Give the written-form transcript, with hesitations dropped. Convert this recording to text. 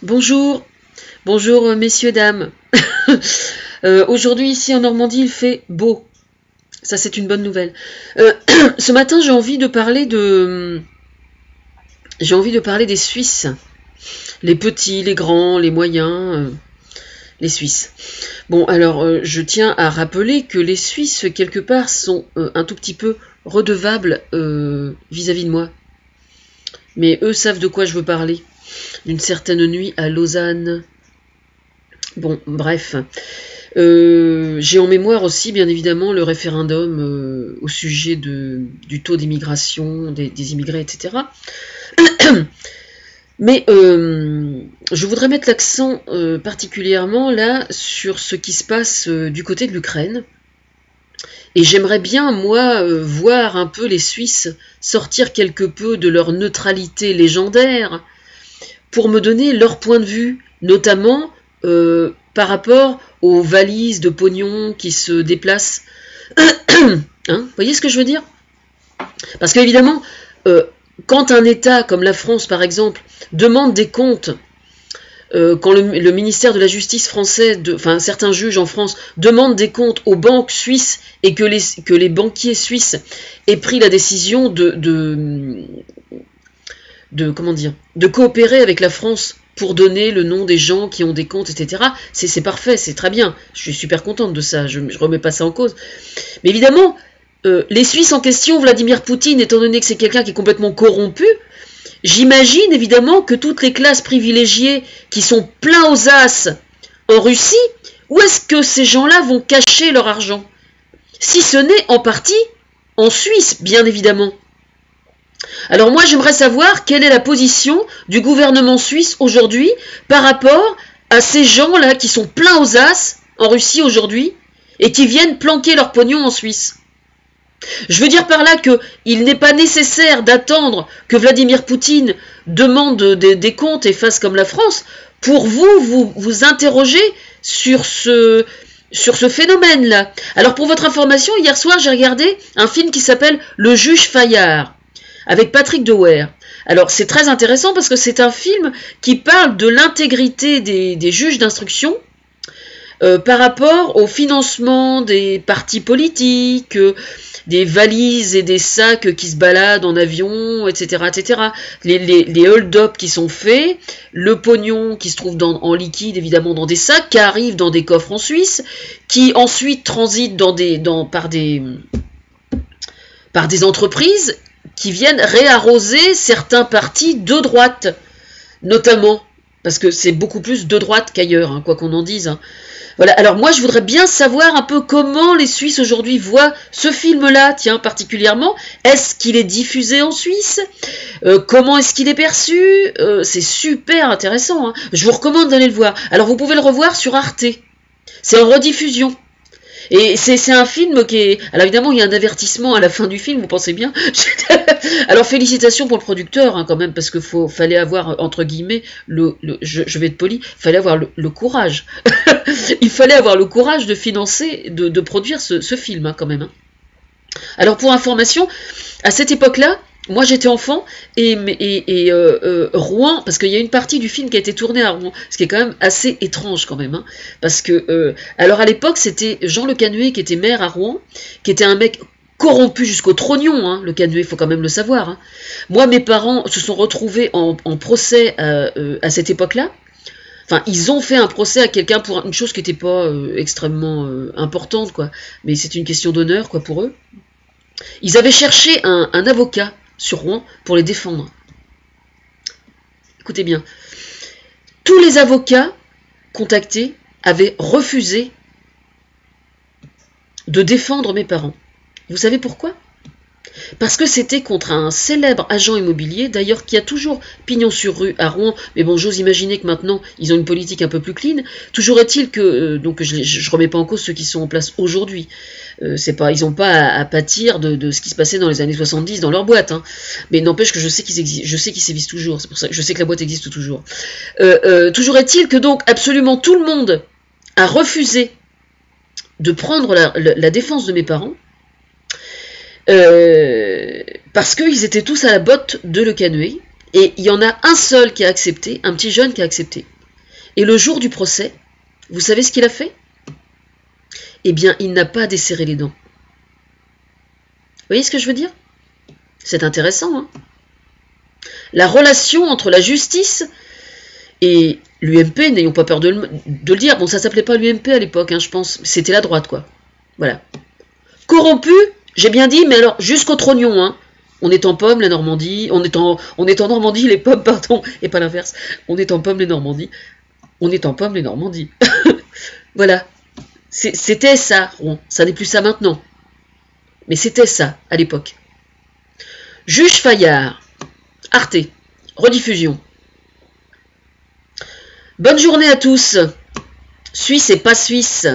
Bonjour, bonjour messieurs, dames. Aujourd'hui ici en Normandie il fait beau, ça c'est une bonne nouvelle. Ce matin j'ai envie de parler des Suisses, les petits, les grands, les moyens, les Suisses. Bon alors je tiens à rappeler que les Suisses quelque part sont un tout petit peu redevables vis-à-vis de moi. Mais eux savent de quoi je veux parler. D'une certaine nuit à Lausanne. Bon, bref. J'ai en mémoire aussi, bien évidemment, le référendum au sujet du taux d'immigration, des immigrés, etc. Mais je voudrais mettre l'accent particulièrement là sur ce qui se passe du côté de l'Ukraine. Et j'aimerais bien, moi, voir un peu les Suisses sortir quelque peu de leur neutralité légendaire pour me donner leur point de vue, notamment par rapport aux valises de pognon qui se déplacent. Vous voyez ce que je veux dire? Parce qu'évidemment, quand un État comme la France, par exemple, demande des comptes, quand le ministère de la Justice français, certains juges en France, demandent des comptes aux banques suisses et que les banquiers suisses aient pris la décision de coopérer avec la France pour donner le nom des gens qui ont des comptes, etc. C'est parfait, c'est très bien. Je suis super contente de ça, je remets pas ça en cause. Mais évidemment, les Suisses en question, Vladimir Poutine, étant donné que c'est quelqu'un qui est complètement corrompu, j'imagine évidemment que toutes les classes privilégiées qui sont plein aux as en Russie, où est-ce que ces gens-là vont cacher leur argent? Si ce n'est en partie en Suisse, bien évidemment. Alors moi j'aimerais savoir quelle est la position du gouvernement suisse aujourd'hui par rapport à ces gens-là qui sont pleins aux as en Russie aujourd'hui et qui viennent planquer leur pognon en Suisse. Je veux dire par là qu'il n'est pas nécessaire d'attendre que Vladimir Poutine demande des comptes et fasse comme la France pour vous interroger sur ce phénomène-là. Alors pour votre information, hier soir j'ai regardé un film qui s'appelle Le Juge Fayard, avec Patrick Dewaere. Alors c'est très intéressant parce que c'est un film qui parle de l'intégrité des juges d'instruction par rapport au financement des partis politiques, des valises et des sacs qui se baladent en avion, etc. etc. Les hold-up qui sont faits, le pognon qui se trouve en liquide évidemment dans des sacs, qui arrive dans des coffres en Suisse, qui ensuite transite par des entreprises qui viennent réarroser certains partis de droite, notamment, parce que c'est beaucoup plus de droite qu'ailleurs, quoi qu'on en dise. Voilà, alors moi je voudrais bien savoir un peu comment les Suisses aujourd'hui voient ce film-là, tiens, particulièrement. Est-ce qu'il est diffusé en Suisse? Comment est-ce qu'il est perçu? C'est super intéressant, Je vous recommande d'aller le voir. Alors vous pouvez le revoir sur Arte. C'est en rediffusion. Et c'est un film qui est... Alors évidemment, il y a un avertissement à la fin du film, vous pensez bien. Alors félicitations pour le producteur, quand même, parce qu'il fallait avoir, entre guillemets, je vais être poli, il fallait avoir le courage. Il fallait avoir le courage de financer, de produire ce film, quand même. Alors pour information, à cette époque-là, moi j'étais enfant et Rouen, parce qu'il y a une partie du film qui a été tournée à Rouen, ce qui est quand même assez étrange quand même, parce que alors à l'époque c'était Jean Le Canuet qui était maire à Rouen, qui était un mec corrompu jusqu'au trognon, Le Canuet, faut quand même le savoir. Moi mes parents se sont retrouvés en procès à cette époque-là. Enfin, ils ont fait un procès à quelqu'un pour une chose qui n'était pas extrêmement importante, quoi, mais c'est une question d'honneur, quoi, pour eux. Ils avaient cherché un avocat sur Rouen pour les défendre. Écoutez bien, tous les avocats contactés avaient refusé de défendre mes parents. Vous savez pourquoi? Parce que c'était contre un célèbre agent immobilier, d'ailleurs qui a toujours pignon sur rue à Rouen, mais bon, j'ose imaginer que maintenant ils ont une politique un peu plus clean. Toujours est-il que, donc je remets pas en cause ceux qui sont en place aujourd'hui, ils n'ont pas à pâtir de ce qui se passait dans les années 70 dans leur boîte, mais n'empêche que je sais qu'ils existent, je sais qu'ils sévissent toujours, c'est pour ça que je sais que la boîte existe toujours. Toujours est-il que donc absolument tout le monde a refusé de prendre la défense de mes parents, parce qu'ils étaient tous à la botte de Le Canuet, Et il y en a un seul qui a accepté, un petit jeune qui a accepté. Et le jour du procès, vous savez ce qu'il a fait? Eh bien, il n'a pas desserré les dents. Vous voyez ce que je veux dire? C'est intéressant, hein? La relation entre la justice et l'UMP, n'ayons pas peur de le dire. Bon, ça s'appelait pas l'UMP à l'époque, hein, je pense. C'était la droite, quoi. Voilà. Corrompu, j'ai bien dit, mais alors, jusqu'au trognon, hein. On est en pomme, la Normandie. On est en Normandie, les pommes, pardon, et pas l'inverse. On est en pomme, les Normandies. On est en pomme, les Normandies. Voilà. C'était ça, Rouen. Ça n'est plus ça maintenant. Mais c'était ça, à l'époque. Juge Fayard. Arte. Rediffusion. Bonne journée à tous. Suisse et pas Suisse.